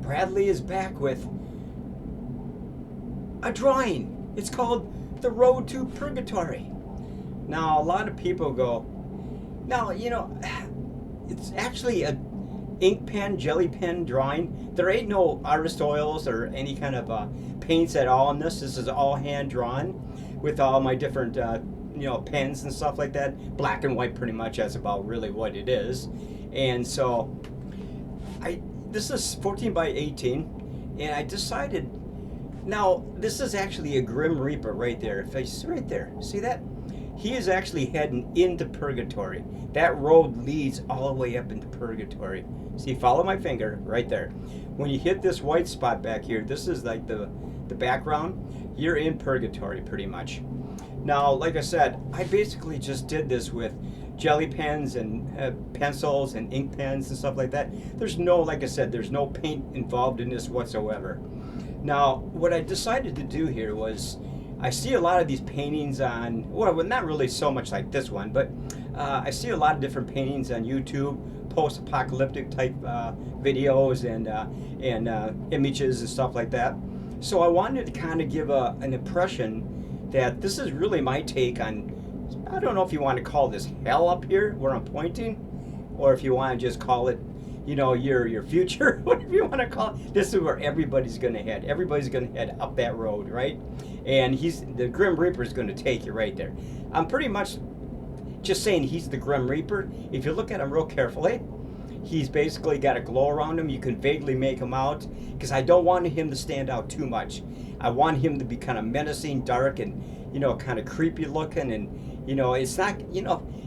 Bradley is back with a drawing. It's called The Road to Purgatory. Now, a lot of people go, now, it's actually a ink pen, jelly pen drawing. There ain't no artist oils or any kind of paints at all in this. This is all hand drawn with all my different, pens and stuff like that. Black and white, pretty much. That's about really what it is. And so, this is 14 by 18, and I decided. Now, this is actually a Grim Reaper right there. If I right there, see that? He is actually heading into purgatory. That road leads all the way up into purgatory. See, follow my finger right there. When you hit this white spot back here, this is like the background. You're in purgatory pretty much. Now, like I said, I basically just did this with jelly pens and pencils and ink pens and stuff like that. There's no, like I said, there's no paint involved in this whatsoever. Now, what I decided to do here was, I see a lot of these paintings on, well, not really so much like this one, but I see a lot of different paintings on YouTube, post-apocalyptic type videos and images and stuff like that. So I wanted to kind of give an impression that this is really my take on, I don't know if you want to call this hell up here where I'm pointing, or if you want to just call it, your future, whatever you want to call it. This is where everybody's going to head. Everybody's going to head up that road, right? And the Grim Reaper is going to take you right there. I'm pretty much just saying he's the Grim Reaper. If you look at him real carefully, he's basically got a glow around him. You can vaguely make him out, because I don't want him to stand out too much. I want him to be kind of menacing, dark, and kind of creepy looking. And it's not,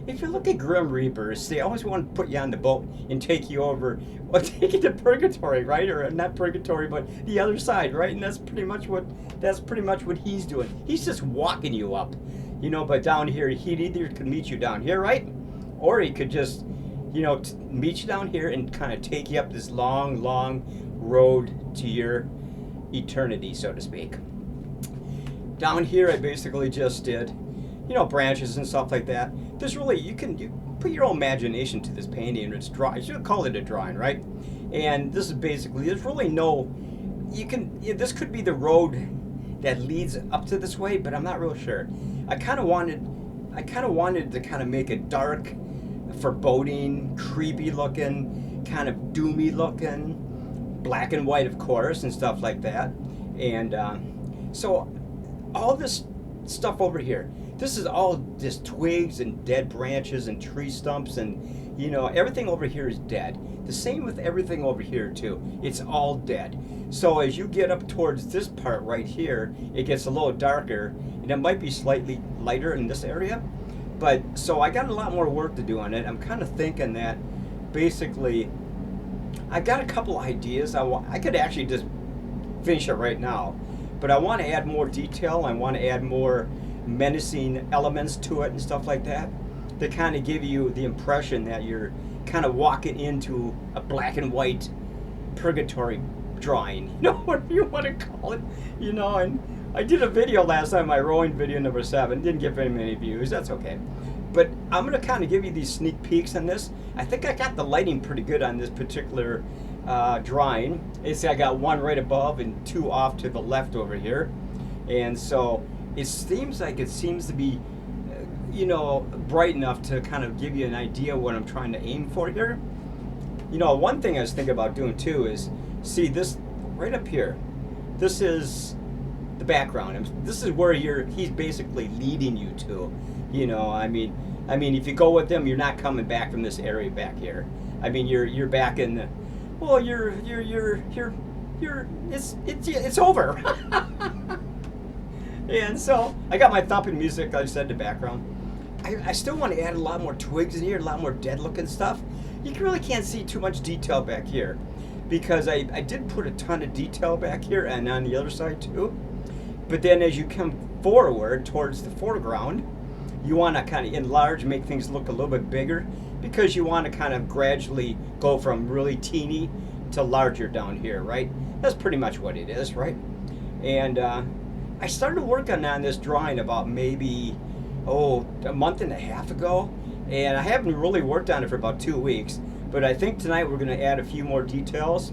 if you look at Grim Reapers, they always want to put you on the boat and take you over, or take you to purgatory, right? Or not purgatory, but the other side, right? And that's pretty much what he's doing. He's just walking you up, But down here, he either could meet you down here, right? Or he could just, meet you down here and kind of take you up this long, long road to your eternity, so to speak. Down here, I basically just did, branches and stuff like that. There's really, you put your own imagination to this painting, and it's drawing. You should call it a drawing, right? And this is basically, there's really no, this could be the road that leads up to this way, but I'm not real sure. I kind of wanted to kind of make it dark, foreboding, creepy looking, kind of doomy looking, black and white, of course, and stuff like that. And so all this stuff over here, this is all just twigs and dead branches and tree stumps, and everything over here is dead. The same with everything over here too. It's all dead. So as you get up towards this part right here, it gets a little darker, and it might be slightly lighter in this area. But so I got a lot more work to do on it. I'm kind of thinking that basically I got a couple ideas. I could actually just finish it right now, but I want to add more detail. I want to add more menacing elements to it and stuff like that, to kind of give you the impression that you're kind of walking into a black and white purgatory drawing, whatever you want to call it, and I did a video last time, my rowing video number 7, didn't get very many views, that's okay. But I'm going to kind of give you these sneak peeks on this. I think I got the lighting pretty good on this particular drawing. I got one right above and 2 off to the left over here. And so it seems to be, bright enough to kind of give you an idea what I'm trying to aim for here. One thing I was thinking about doing too is, see this right up here. This is the background. This is where he's basically leading you to. I mean, if you go with him, you're not coming back from this area back here. I mean, you're back in the, well, it's over. And so I got my thumping music, like I said, in the background. I still want to add a lot more twigs in here, a lot more dead looking stuff. You really can't see too much detail back here, because I did put a ton of detail back here and on the other side too. But then as you come forward towards the foreground, you want to kind of enlarge, make things look a little bit bigger, because you want to kind of gradually go from really teeny to larger down here, right? That's pretty much what it is, right? And I started working on this drawing about maybe, a month and a half ago, and I haven't really worked on it for about 2 weeks, but I think tonight we're going to add a few more details.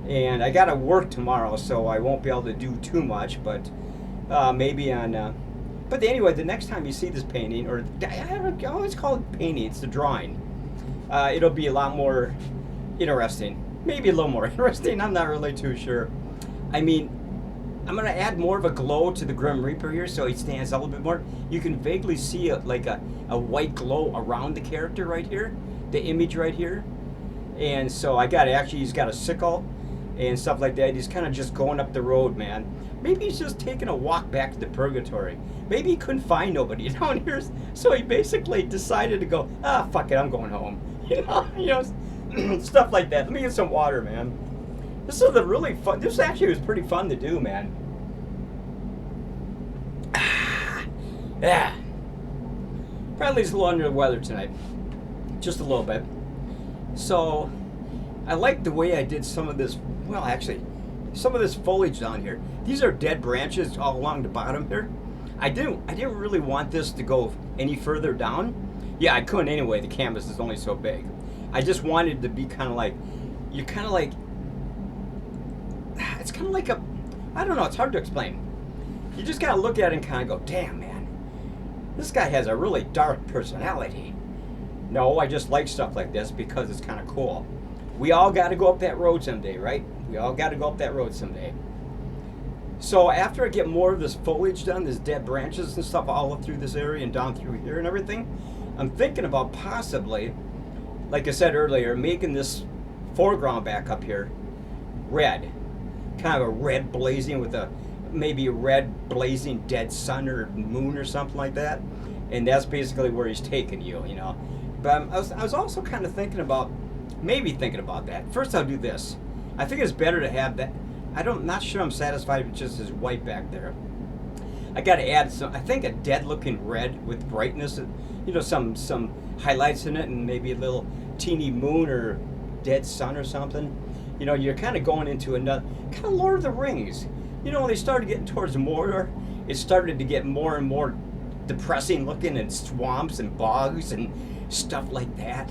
And I got to work tomorrow, so I won't be able to do too much, but maybe on... but anyway, the next time you see this painting, or I always call it painting, it's the drawing. It'll be a lot more interesting. Maybe a little more interesting, I'm not really too sure. I mean, I'm going to add more of a glow to the Grim Reaper here so he stands out a little bit more. You can vaguely see a white glow around the character right here, the image right here. And so he's got a sickle and stuff like that. He's kind of just going up the road, man. Maybe he's just taking a walk back to the purgatory. Maybe he couldn't find nobody down here, so he basically decided to go, fuck it, I'm going home. Stuff like that. Let me get some water, man. This is a really fun. This actually was pretty fun to do, man. Yeah. Bradley's a little under the weather tonight, just a little bit. So, I like the way I did some of this. Well, actually, some of this foliage down here. These are dead branches all along the bottom here. I didn't really want this to go any further down. Yeah, I couldn't anyway. The canvas is only so big. I just wanted it to be kind of like, it's kind of like I don't know, it's hard to explain. You just gotta look at it and kind of go, damn, man, this guy has a really dark personality. No, I just like stuff like this because it's kind of cool. We all got to go up that road someday, right? We all got to go up that road someday. So after I get more of this foliage done, this dead branches and stuff all up through this area and down through here and everything, I'm thinking about possibly, like I said earlier, making this foreground back up here red. Kind of a red blazing with maybe a red blazing dead sun or moon or something like that. And that's basically where he's taking you, you know. But I was also kind of thinking about that. First, I'll do this. I think it's better to have that. Not sure I'm satisfied with just his white back there. I got to add some, I think, a dead-looking red with brightness, you know, some highlights in it, and maybe a little teeny moon or dead sun or something. You know, you're kind of going into another kind of Lord of the Rings. You know, when they started getting towards Mordor, it started to get more and more depressing looking, and swamps and bogs and stuff like that.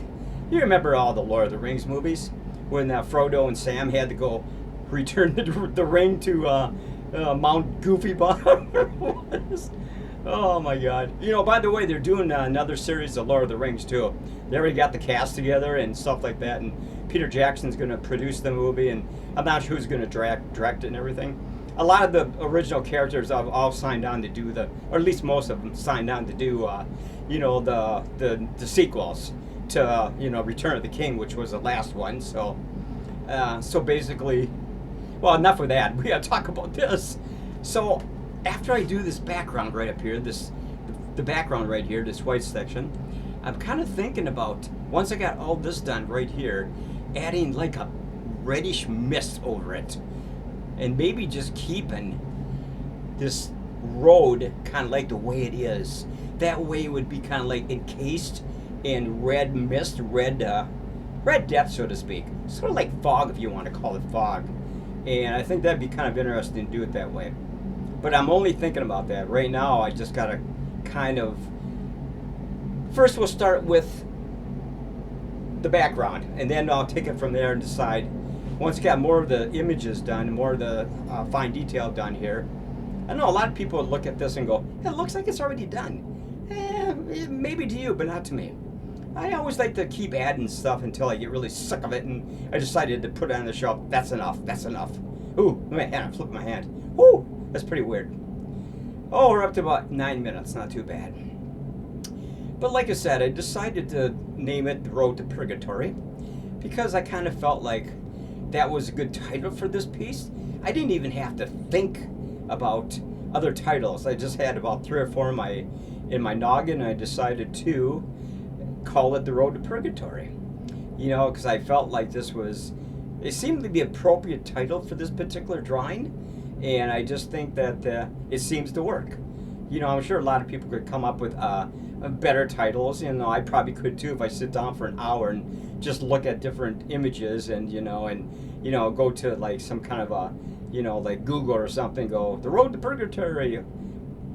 You remember all the Lord of the Rings movies when Frodo and Sam had to go return the ring to Mount Goofy Bottom? Oh my God. You know, by the way, they're doing another series of Lord of the Rings too. They already got the cast together and stuff like that, and Peter Jackson's going to produce the movie, and I'm not sure who's going to direct it and everything. A lot of the original characters have all signed on to do or at least most of them signed on to do, you know, the sequels to, you know, Return of the King, which was the last one. So basically, well, enough of that. We got to talk about this. So after I do this background right up here, the background right here, this white section, I'm kind of thinking about, once I got all this done right here, adding like a reddish mist over it. And maybe just keeping this road kind of like the way it is. That way it would be kind of like encased in red mist, red depth, so to speak. Sort of like fog, if you want to call it fog. And I think that'd be kind of interesting to do it that way. But I'm only thinking about that. Right now, I just got to kind of... First, we'll start with the background. And then I'll take it from there and decide... Once I got more of the images done, more of the fine detail done here, I know a lot of people would look at this and go, it looks like it's already done. Maybe to you, but not to me. I always like to keep adding stuff until I get really sick of it, and I decided to put it on the shelf. That's enough. That's enough. Ooh, I'm flipping my hand. Ooh, that's pretty weird. Oh, we're up to about 9 minutes. Not too bad. But like I said, I decided to name it The Road to Purgatory because I kind of felt like that was a good title for this piece. I didn't even have to think about other titles. I just had about 3 or 4 in my noggin, and I decided to call it The Road to Purgatory. You know, because I felt like it seemed to be an appropriate title for this particular drawing, and I just think that it seems to work. You know, I'm sure a lot of people could come up with better titles. You know, I probably could too if I sit down for an hour and just look at different images and go to like some kind of a, you know, like Google or something, go The Road to Purgatory,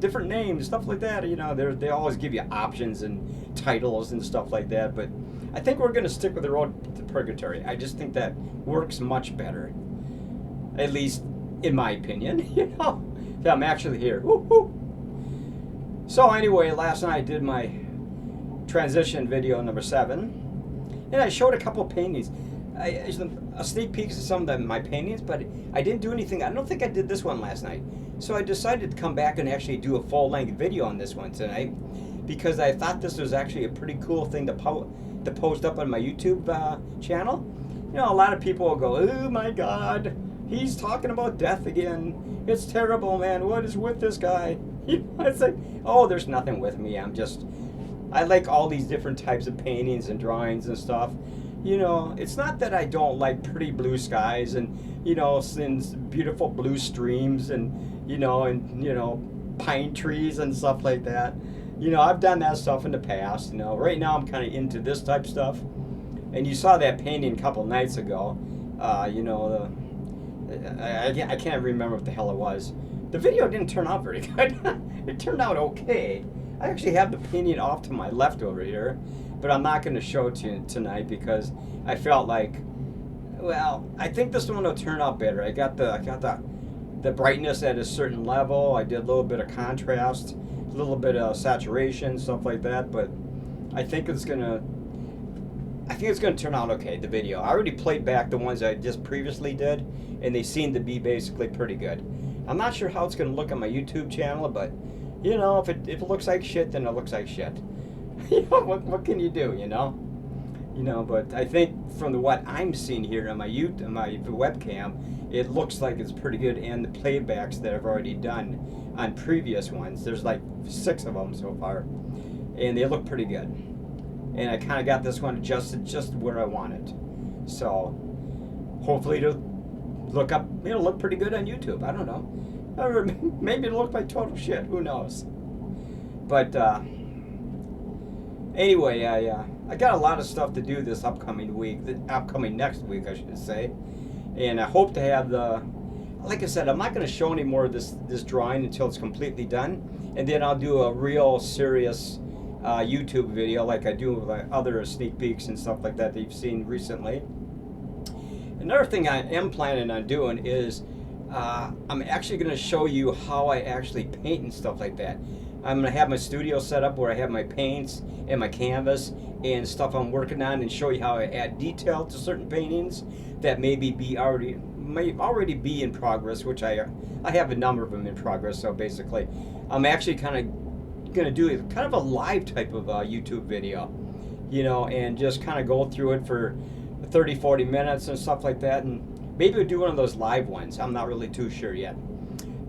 different names, stuff like that. You know, they always give you options and titles and stuff like that. But I think we're going to stick with The Road to Purgatory. I just think that works much better. at least in my opinion, you know, that I'm actually here. Woo-hoo. So anyway, last night I did my transition video number 7, and I showed a couple paintings. A sneak peek of some of my paintings, but I didn't do anything. I don't think I did this one last night. So I decided to come back and actually do a full-length video on this one tonight, because I thought this was actually a pretty cool thing to post up on my YouTube channel. You know, a lot of people will go, oh my God, he's talking about death again. It's terrible, man. What is with this guy? It's like, oh, there's nothing with me. I like all these different types of paintings and drawings and stuff. You know, it's not that I don't like pretty blue skies and, you know, and beautiful blue streams and, you know, pine trees and stuff like that. You know, I've done that stuff in the past. You know, right now I'm kind of into this type of stuff. And you saw that painting a couple nights ago. You know, I can't remember what the hell it was. The video didn't turn out very good. It turned out okay. I actually have the painting off to my left over here, but I'm not going to show it to you tonight because I felt like, well, I think this one will turn out better. I got the brightness at a certain level. I did a little bit of contrast, a little bit of saturation, stuff like that. But I think it's gonna turn out okay. The video. I already played back the ones I just previously did, and they seem to be basically pretty good. I'm not sure how it's gonna look on my YouTube channel, but you know, if it looks like shit, then it looks like shit. You know, what can you do? You know. But I think from what I'm seeing here on my webcam, it looks like it's pretty good. And the playbacks that I've already done on previous ones, there's like 6 of them so far, and they look pretty good. And I kind of got this one adjusted just where I want it. So hopefully it'll look pretty good on YouTube. I don't know. Or maybe it'll look like total shit. Who knows? But anyway, I got a lot of stuff to do this upcoming next week, I should say. And I hope to have like I said, I'm not going to show any more of this drawing until it's completely done. And then I'll do a real serious YouTube video like I do with other sneak peeks and stuff like that you've seen recently. Another thing I am planning on doing is I'm actually going to show you how I actually paint and stuff like that. I'm going to have my studio set up where I have my paints and my canvas and stuff I'm working on, and show you how I add detail to certain paintings that may already be in progress, which I have a number of them in progress. So basically, I'm actually kind of going to do kind of a live type of YouTube video, you know, and just kind of go through it for 30-40 minutes and stuff like that, and maybe we'll do one of those live ones. I'm not really too sure yet.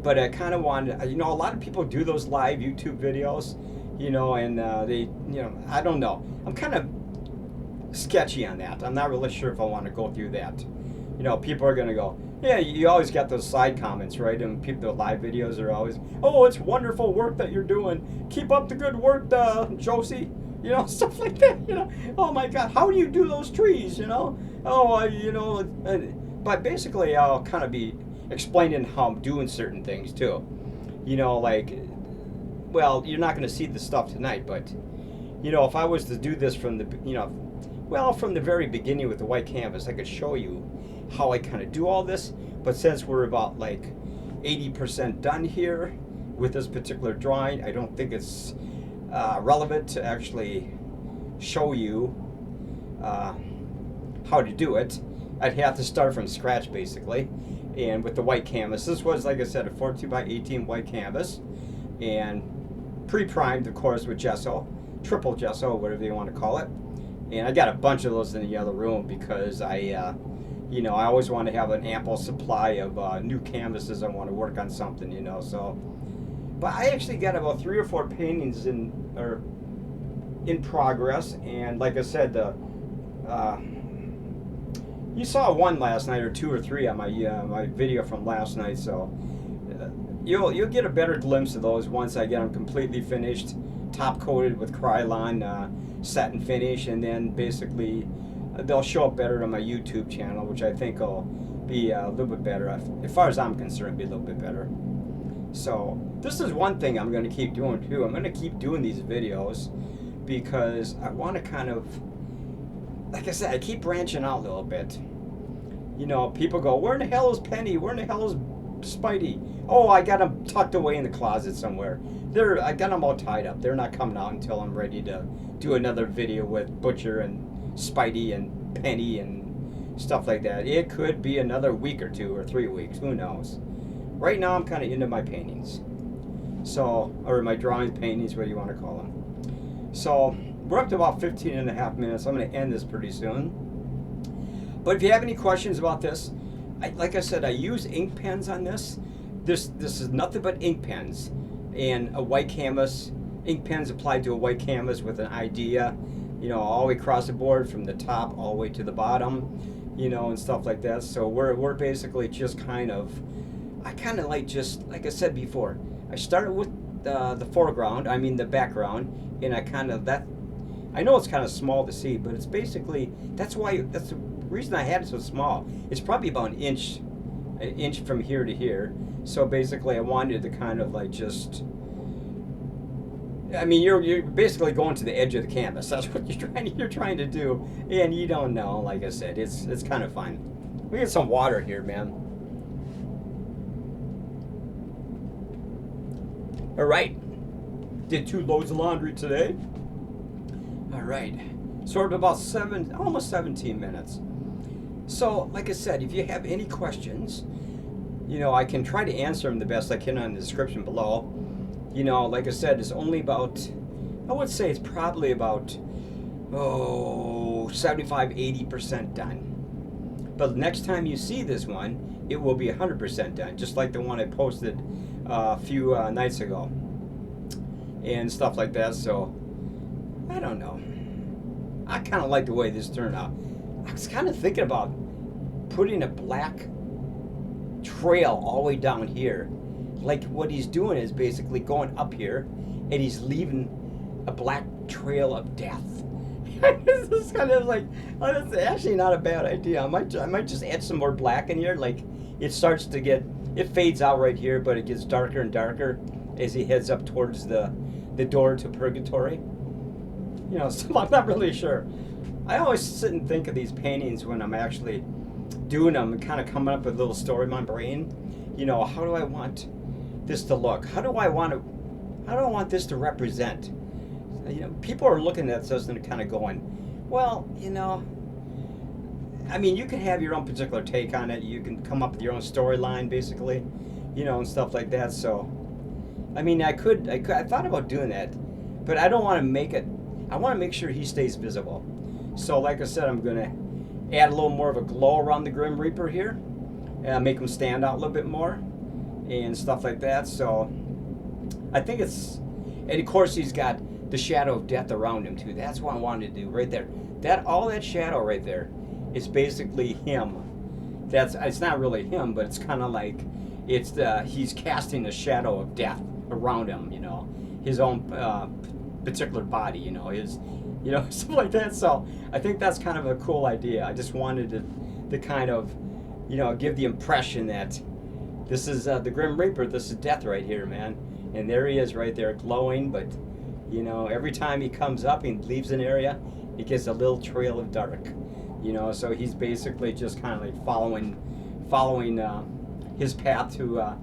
But I kind of wanted, you know, a lot of people do those live YouTube videos, you know, and they, you know, I don't know. I'm kind of sketchy on that. I'm not really sure if I want to go through that. You know, people are going to go, yeah, you always get those side comments, right? And people, the live videos are always, oh, it's wonderful work that you're doing. Keep up the good work, Josie. You know, stuff like that, you know. Oh, my God, how do you do those trees, you know? Oh, you know, but basically I'll kind of be explaining how I'm doing certain things too. You know, like, well, you're not going to see the stuff tonight, but, you know, if I was to do this from the very beginning with the white canvas, I could show you how I kind of do all this. But since we're about like 80% done here with this particular drawing, I don't think it's relevant to actually show you how to do it. I'd have to start from scratch basically. And with the white canvas, this was, like I said, a 42x18 white canvas, and pre-primed, of course, with gesso, triple gesso, whatever you want to call it. And I got a bunch of those in the other room because I always want to have an ample supply of new canvases. I want to work on something, you know. So, but I actually got about 3 or 4 paintings in progress, and like I said, you saw one last night, or 2 or 3 on my video from last night, so you'll get a better glimpse of those once I get them completely finished, top coated with Krylon, satin finish, and then basically they'll show up better on my YouTube channel, which I think will be a little bit better. As far as I'm concerned, be a little bit better. So this is one thing I'm going to keep doing too. I'm going to keep doing these videos because I want to kind of, like I said, I keep branching out a little bit. You know, people go, where in the hell is Penny? Where in the hell is Spidey? Oh, I got them tucked away in the closet somewhere. I got them all tied up. They're not coming out until I'm ready to do another video with Butcher and Spidey and Penny and stuff like that. It could be another week or 2 or 3 weeks. Who knows? Right now, I'm kind of into my paintings. So, or my drawings, paintings, what do you want to call them. So, we're up to about 15 and a half minutes. I'm going to end this pretty soon. But if you have any questions about this, like I said, I use ink pens on this. This is nothing but ink pens and a white canvas. Ink pens applied to a white canvas with an idea, you know, all the way across the board from the top all the way to the bottom, you know, and stuff like that. So we're basically just kind of, I kind of like, just like I said before, I started with the foreground, I mean the background, and I kind of, I know it's kind of small to see, but it's basically, that's the reason I had it so small. It's probably about an inch from here to here. So basically I wanted to kind of like just, I mean, you're basically going to the edge of the canvas. That's what you're trying to do, and you don't know. Like I said, it's kind of fun. We get some water here, man. All right, did 2 loads of laundry today. All right, sort of about almost 17 minutes. So, like I said, if you have any questions, you know, I can try to answer them the best I can on the description below. You know, like I said, it's only about, I would say it's probably about, 75-80% done. But next time you see this one, it will be 100% done, just like the one I posted a few nights ago and stuff like that. So, I don't know. I kind of like the way this turned out. I was kind of thinking about putting a black trail all the way down here. Like what he's doing is basically going up here and he's leaving a black trail of death. This is kind of like, oh, that's actually not a bad idea. I might just add some more black in here. Like it starts to get, it fades out right here, but it gets darker and darker as he heads up towards the door to purgatory. You know, so I'm not really sure. I always sit and think of these paintings when I'm actually doing them and kind of coming up with a little story in my brain. You know, how do I want this to look? How do I want this to represent? You know, people are looking at this and kind of going, well, you know, I mean, you can have your own particular take on it. You can come up with your own storyline, basically, you know, and stuff like that. So, I mean, I thought about doing that, but I don't want to make it. I want to make sure he stays visible. So, like I said, I'm gonna add a little more of a glow around the Grim Reaper here, and make him stand out a little bit more, and stuff like that. So, I think it's, and of course he's got the shadow of death around him too. That's what I wanted to do right there. All that shadow right there is basically him. It's not really him, but it's kind of like he's casting a shadow of death around him. You know, his own particular body. You know, stuff like that. So I think that's kind of a cool idea. I just wanted to kind of, you know, give the impression that this is the Grim Reaper. This is death right here, man. And there he is right there glowing, but you know, every time he comes up and leaves an area, he gets a little trail of dark. You know, so he's basically just kind of like following his path to,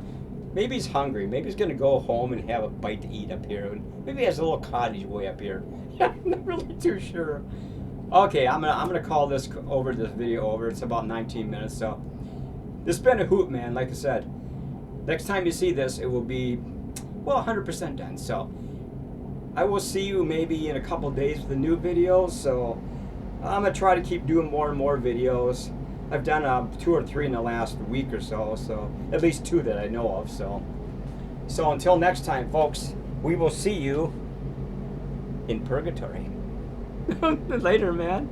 maybe he's hungry. Maybe he's going to go home and have a bite to eat up here. Maybe he has a little cottage way up here. I'm not really too sure. Okay, I'm gonna call this video over. It's about 19 minutes, so this has been a hoot, man. Like I said, next time you see this, it will be, well, 100% done. So I will see you maybe in a couple days with a new video. So I'm gonna try to keep doing more and more videos. I've done 2 or 3 in the last week or so, so at least 2 that I know of. So until next time, folks, we will see you in purgatory. Later, man.